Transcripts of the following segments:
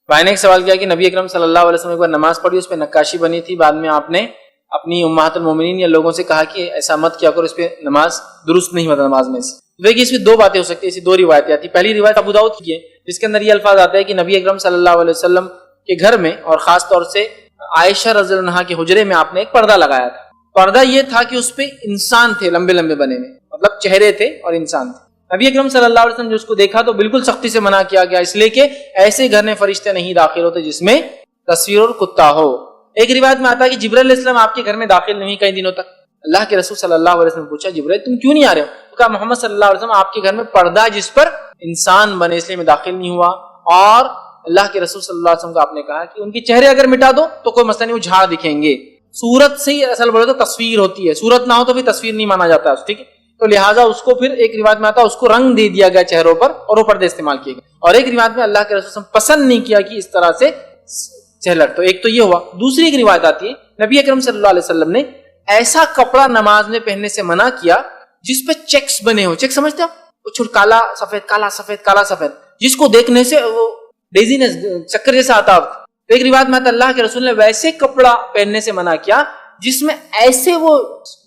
بھائی نے ایک سوال کیا کہ نبی اکرم صلی اللہ علیہ وسلم ایک بار نماز پڑھی، اس پہ نقاشی بنی تھی، بعد میں آپ نے اپنی امہات المومنین یا لوگوں سے کہا کہ ایسا مت کیا کرو، اس پہ نماز درست نہیں ہوتا نماز میں سے۔ دیکھیے اس میں دو باتیں ہو سکتی ہیں، ایسی دو روایتیں آتی ہیں۔ پہلی روایت ابو داؤد کی ہے جس کے اندر یہ الفاظ آتا ہے کہ نبی اکرم صلی اللہ علیہ وسلم کے گھر میں اور خاص طور سے عائشہ رضی اللہ عنہا کے حجرے میں آپ نے ایک پردہ لگایا تھا۔ پردہ یہ تھا کہ اس پہ انسان تھے لمبے لمبے بنے ہوئے، مطلب چہرے تھے اور انسان تھے۔ نبی اکرم صلی اللہ علیہ وسلم جو اس کو دیکھا تو بالکل سختی سے منع کیا گیا، اس لیے کہ ایسے گھر میں فرشتے نہیں داخل ہوتے جس میں تصویر اور کتا ہو۔ ایک روایت میں آتا ہے کہ جبرائیل علیہ السلام آپ کے گھر میں داخل نہیں کئی دنوں تک۔ اللہ کے رسول صلی اللہ علیہ وسلم نے پوچھا جبرائیل تم کیوں نہیں آ رہے ہو؟ تو کہا محمد صلی اللہ علیہ وسلم آپ کے گھر میں پردہ ہے جس پر انسان بنے، اس لیے میں داخل نہیں ہوا۔ اور اللہ کے رسول صلی اللہ علیہ وسلم کو آپ نے کہا کہ ان کے چہرے اگر مٹا دو تو کوئی مسئلہ نہیں، وہ جھاڑ دکھیں گے۔ صورت سے ہی اصل بولے تو تصویر ہوتی ہے، صورت نہ ہو تو بھی تصویر نہیں مانا جاتا ہے، ٹھیک ہے؟ تو لہٰذا اس کو پھر ایک روایت میں آتا ہے اس کو رنگ دے دیا گیا چہروں پر اور وہ پردے استعمال کیے گئے، اور ایک روایت میں اللہ کے رسول صلی اللہ علیہ وسلم پسند نہیں کیا کہ اس طرح سے چہلٹ۔ تو ایک تو یہ ہوا۔ دوسری ایک روایت آتی ہے نبی اکرم صلی اللہ علیہ وسلم نے ایسا کپڑا نماز میں پہننے سے منع کیا جس پہ چیکس بنے ہو۔ چیک سمجھتے ہو؟ وہ چھوٹ کالا سفید کالا سفید کالا سفید، جس کو دیکھنے سے وہ ڈیزینس چکر جیسا آتا ہے۔ ایک روایت میں آتا اللہ کے رسول نے ویسے کپڑا پہننے سے منع کیا جس میں ایسے وہ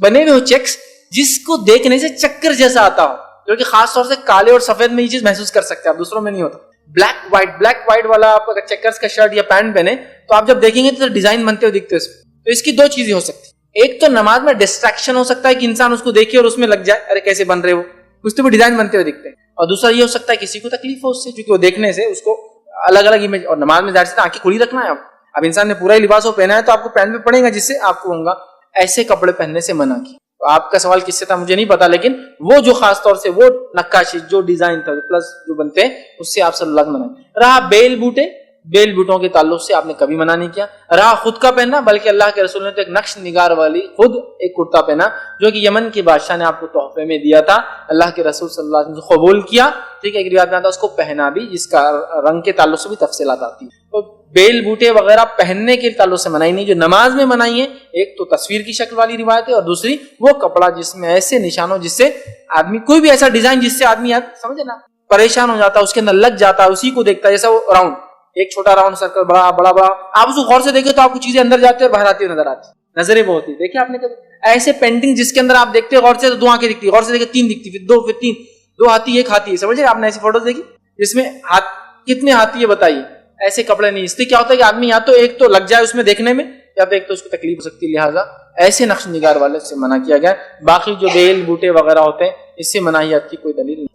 بنے ہوئے ہو چیکس جس کو دیکھنے سے چکر جیسا آتا ہو، جو کہ خاص طور سے کالے اور سفید میں یہ چیز محسوس کر سکتے ہیں، آپ دوسروں میں نہیں ہوتا۔ بلیک وائٹ والا آپ اگر چیکرز کا شرٹ یا پینٹ پہنے تو آپ جب دیکھیں گے تو ڈیزائن بنتے ہوئے دکھتے ہیں اس میں۔ تو اس کی دو چیزیں ہو سکتی ہیں، ایک تو نماز میں ڈسٹریکشن ہو سکتا ہے کہ انسان اس کو دیکھے اور اس میں لگ جائے ارے کیسے بن رہے وہ، اس تو بھی ڈیزائن بنتے ہوئے دکھتے ہیں، اور دوسرا یہ ہو سکتا ہے کسی کو تکلیف ہو اس سے، کیونکہ وہ دیکھنے سے اس کو الگ الگ امیج، اور نماز میں ظاہر سے آنکھیں کھلی رکھنا ہے۔ اب انسان نے پورا ہی لباس ہو پہنا ہے تو آپ کو پہن میں پڑے گا، جس سے آپ کو ہوگا ایسے کپڑے پہننے سے منع کیا۔ تو آپ کا سوال کس سے تھا مجھے نہیں پتا، لیکن وہ جو خاص طور سے وہ نقاشی جو ڈیزائن تھا پلس جو بنتے ہیں اس سے آپ صلی اللہ علیہ وسلم منع رہا۔ بیل بوٹوں کے تعلق سے آپ نے کبھی منع نہیں کیا رہا۔ خود کا پہننا، بلکہ اللہ کے رسول نے تو ایک نقش نگار والی خود ایک کرتا پہنا جو کہ یمن کے بادشاہ نے آپ کو تحفے میں دیا تھا، اللہ کے رسول صلی اللہ علیہ وسلم قبول کیا، ٹھیک ہے۔ ایک روایت میں آتا ہے اس کو پہنا بھی، جس کا رنگ کے تعلق سے بھی تفصیلات آتی ہیں۔ تو بیل بوٹے وغیرہ پہننے کے تعلق سے منائی نہیں، جو نماز میں منائی ہے ایک تو تصویر کی شکل والی روایت ہے، اور دوسری وہ کپڑا جس میں ایسے نشان ہو جس سے آدمی کوئی بھی ایسا ڈیزائن جس سے آدمی سمجھے نا پریشان ہو جاتا ہے، اس کے اندر لگ جاتا ہے، اسی کو دیکھتا ہے، جیسا وہ راؤنڈ ایک چھوٹا راؤنڈ سرکل بڑا بڑا بڑا، آپ اس کو غور سے دیکھیں تو آپ کو چیزیں اندر جاتی ہیں اور باہر آتی ہوئی نظر آتی، نظریں بہت ہی دیکھیں آپ نے کبھی ایسے پینٹنگ جس کے اندر آپ دیکھتے غور سے تو دو آنکھیں دکھتی، غور سے دیکھیں تین دکھتی، پھر دو، پھر تین، دو ہاتھی ایک ہاتھی ہے، سمجھے آپ نے ایسی فوٹوز دیکھی جس میں کتنے ہاتھی ہے بتائیے؟ ایسے کپڑے نہیں، اس سے کیا ہوتا ہے کہ آدمی یا تو ایک تو لگ جائے اس میں دیکھنے میں، یا تو ایک تو اس کو تکلیف ہو سکتی ہے، لہٰذا ایسے نقش نگار والے سے منع کیا گیا۔ باقی جو بیل بوٹے وغیرہ ہوتے ہیں اس سے مناہیت کی کوئی دلیل نہیں۔